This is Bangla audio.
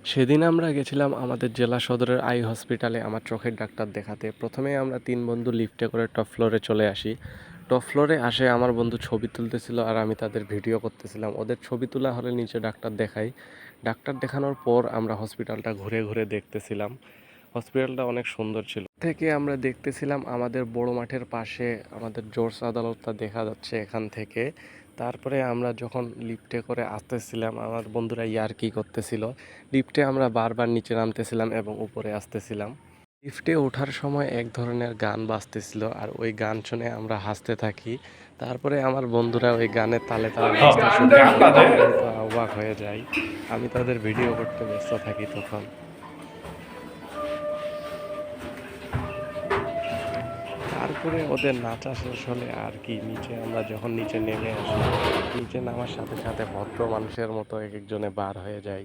সেদিন আমরা গেছিলাম আমাদের জেলা সদরের আই হসপিটালে আমার চোখের ডাক্তার দেখাতে। প্রথমেই আমরা ৩ বন্ধু লিফটে করে টপ ফ্লোরে চলে আসি। টপ ফ্লোরে আসে আমার বন্ধু ছবি তুলতেছিল আর আমি তাদের ভিডিও করতেছিলাম। ওদের ছবি তোলা হলে নিচে ডাক্তার দেখাই। ডাক্তার দেখানোর পর আমরা হসপিটালটা ঘুরে ঘুরে দেখতেছিলাম। হসপিটালটা অনেক সুন্দর ছিল। থেকে আমরা দেখতেছিলাম আমাদের বড় মাঠের পাশে আমাদের জজ আদালতটা দেখা যাচ্ছে এখান থেকে। তারপরে আমরা যখন লিফটে করে আসতেছিলাম আমার বন্ধুরা ইয়ার্কি করতেছিল। লিফটে আমরা বারবার নিচে নামতেছিলাম এবং উপরে আসতেছিলাম। লিফটে ওঠার সময় এক ধরনের গান বাজতেছিল আর ওই গান শুনে আমরা হাসতে থাকি। তারপরে আমার বন্ধুরা ওই গানের তালে তালে নাচতে শুরু করে। আমি তো অবাক হয়ে যাই। আমি তাদের ভিডিও করতে ব্যস্ত থাকি তখন। তারপরে ওদের নাচা শেষ হলে আর কি নিচে আমরা যখন নিচে নেমে আসি, নিচে নামার সাথে সাথে ভদ্র মানুষের মতো এক একজনে বার হয়ে যায়।